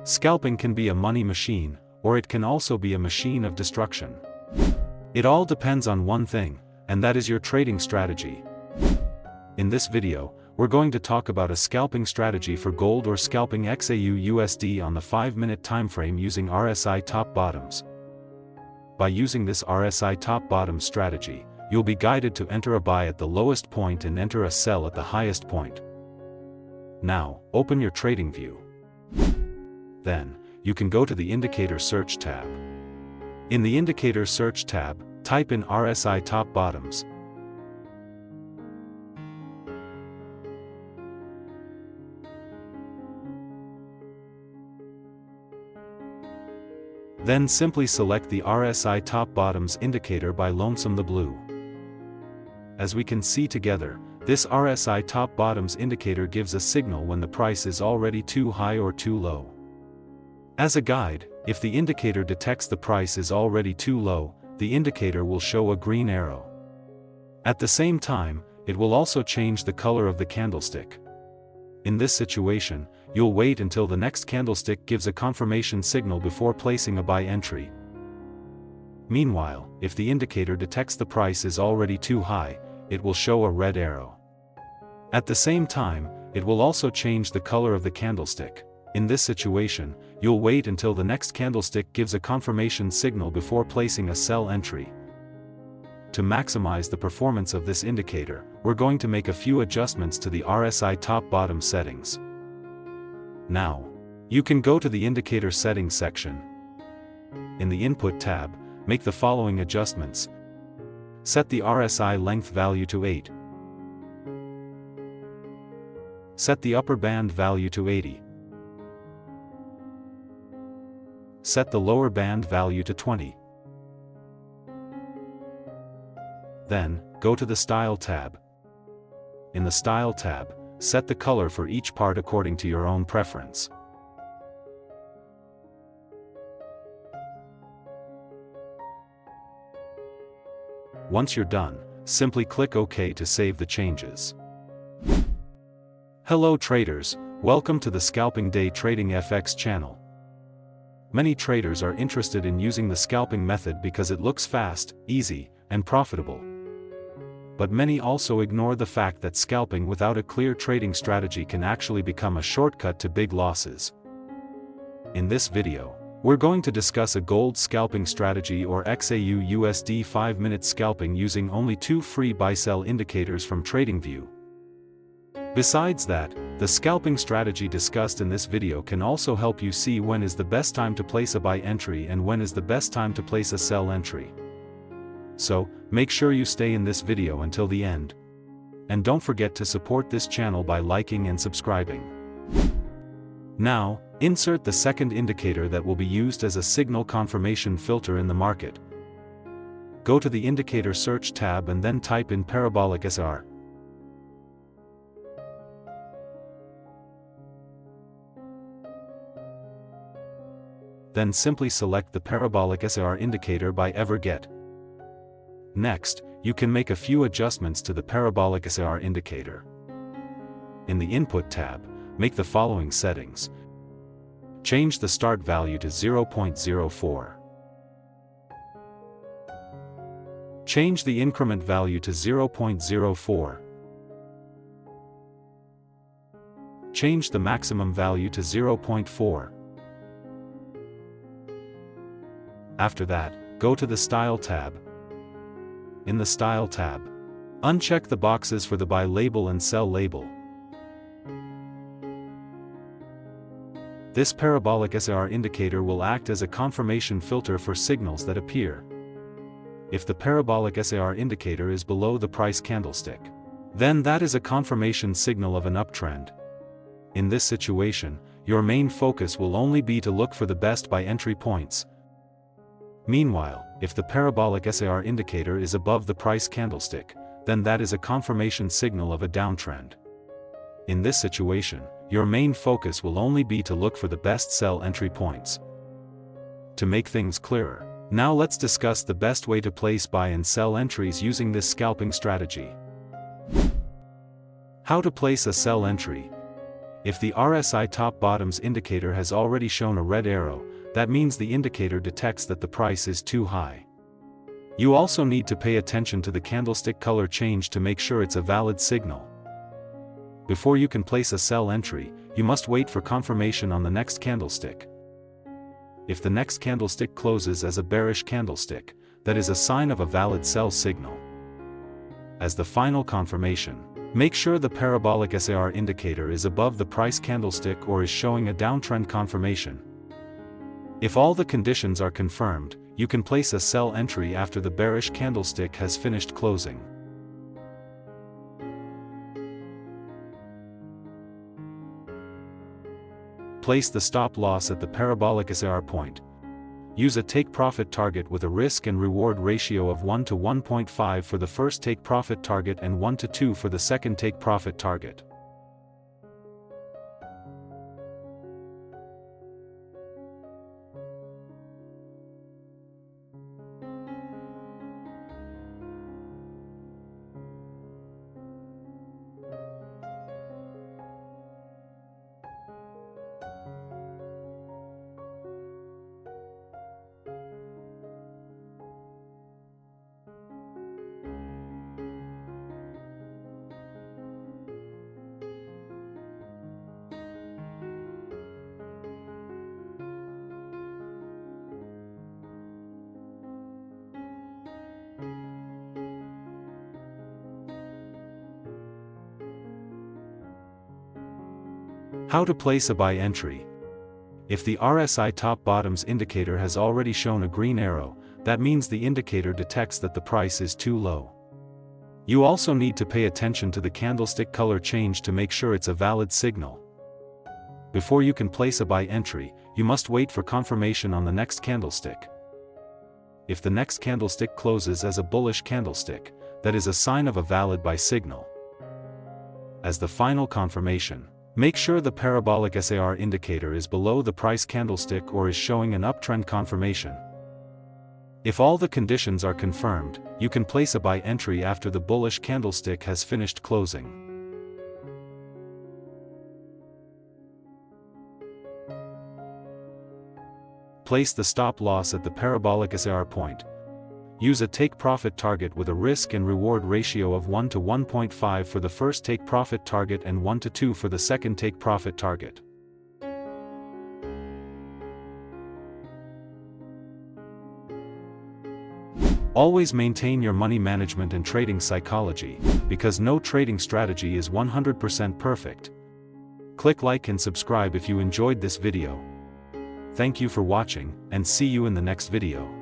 Scalping can be a money machine, or it can also be a machine of destruction. It all depends on one thing, and that is your trading strategy. In this video, we're going to talk about a scalping strategy for gold or scalping XAUUSD on the 5-minute timeframe using RSI top-bottoms. By using this RSI top-bottom strategy, you'll be guided to enter a buy at the lowest point and enter a sell at the highest point. Now, open your TradingView. Then, you can go to the Indicator Search tab. In the Indicator Search tab, type in RSI top-bottoms. Then simply select the RSI top-bottoms indicator by Lonesome the Blue. As we can see together, this RSI top-bottoms indicator gives a signal when the price is already too high or too low. As a guide, if the indicator detects the price is already too low, the indicator will show a green arrow. At the same time, it will also change the color of the candlestick. In this situation, you'll wait until the next candlestick gives a confirmation signal before placing a buy entry. Meanwhile, if the indicator detects the price is already too high, it will show a red arrow. At the same time, it will also change the color of the candlestick. In this situation, you'll wait until the next candlestick gives a confirmation signal before placing a sell entry. To maximize the performance of this indicator, we're going to make a few adjustments to the RSI top-bottom settings. Now, you can go to the Indicator Settings section. In the Input tab, make the following adjustments. Set the RSI length value to 8. Set the upper band value to 80. Set the lower band value to 20. Then, go to the Style tab. In the Style tab, set the color for each part according to your own preference. Once you're done, simply click OK to save the changes. Hello traders, welcome to the Scalping Day Trading FX channel. Many traders are interested in using the scalping method because it looks fast, easy, and profitable. But many also ignore the fact that scalping without a clear trading strategy can actually become a shortcut to big losses. In this video, we're going to discuss a gold scalping strategy or XAUUSD 5-minute scalping using only 2 free buy-sell indicators from TradingView. Besides that, the scalping strategy discussed in this video can also help you see when is the best time to place a buy entry and when is the best time to place a sell entry. So, make sure you stay in this video until the end. And don't forget to support this channel by liking and subscribing. Now, insert the second indicator that will be used as a signal confirmation filter in the market. Go to the Indicator Search tab and then type in Parabolic SAR. Then simply select the Parabolic SAR indicator by Everget. Next, you can make a few adjustments to the Parabolic SAR indicator. In the Input tab, make the following settings. Change the start value to 0.04. Change the increment value to 0.04. Change the maximum value to 0.4. After that, go to the Style tab. In the Style tab, uncheck the boxes for the buy label and sell label. This Parabolic SAR indicator will act as a confirmation filter for signals that appear. If the Parabolic SAR indicator is below the price candlestick, then that is a confirmation signal of an uptrend. In this situation, your main focus will only be to look for the best buy entry points. Meanwhile, if the Parabolic SAR indicator is above the price candlestick, then that is a confirmation signal of a downtrend. In this situation, your main focus will only be to look for the best sell entry points. To make things clearer, now let's discuss the best way to place buy and sell entries using this scalping strategy. How to place a sell entry. If the RSI top bottoms indicator has already shown a red arrow, that means the indicator detects that the price is too high. You also need to pay attention to the candlestick color change to make sure it's a valid signal. Before you can place a sell entry, you must wait for confirmation on the next candlestick. If the next candlestick closes as a bearish candlestick, that is a sign of a valid sell signal. As the final confirmation, make sure the Parabolic SAR indicator is above the price candlestick or is showing a downtrend confirmation. If all the conditions are confirmed, you can place a sell entry after the bearish candlestick has finished closing. Place the stop loss at the Parabolic SAR point. Use a take-profit target with a risk and reward ratio of 1 to 1.5 for the first take-profit target and 1 to 2 for the second take-profit target. How to place a buy entry. If the RSI top bottoms indicator has already shown a green arrow, that means the indicator detects that the price is too low. You also need to pay attention to the candlestick color change to make sure it's a valid signal. Before you can place a buy entry, you must wait for confirmation on the next candlestick. If the next candlestick closes as a bullish candlestick, that is a sign of a valid buy signal. As the final confirmation, make sure the Parabolic SAR indicator is below the price candlestick or is showing an uptrend confirmation. If all the conditions are confirmed, you can place a buy entry after the bullish candlestick has finished closing. Place the stop loss at the Parabolic SAR point. Use a take-profit target with a risk and reward ratio of 1 to 1.5 for the first take-profit target and 1 to 2 for the second take-profit target. Always maintain your money management and trading psychology, because no trading strategy is 100% perfect. Click like and subscribe if you enjoyed this video. Thank you for watching, and see you in the next video.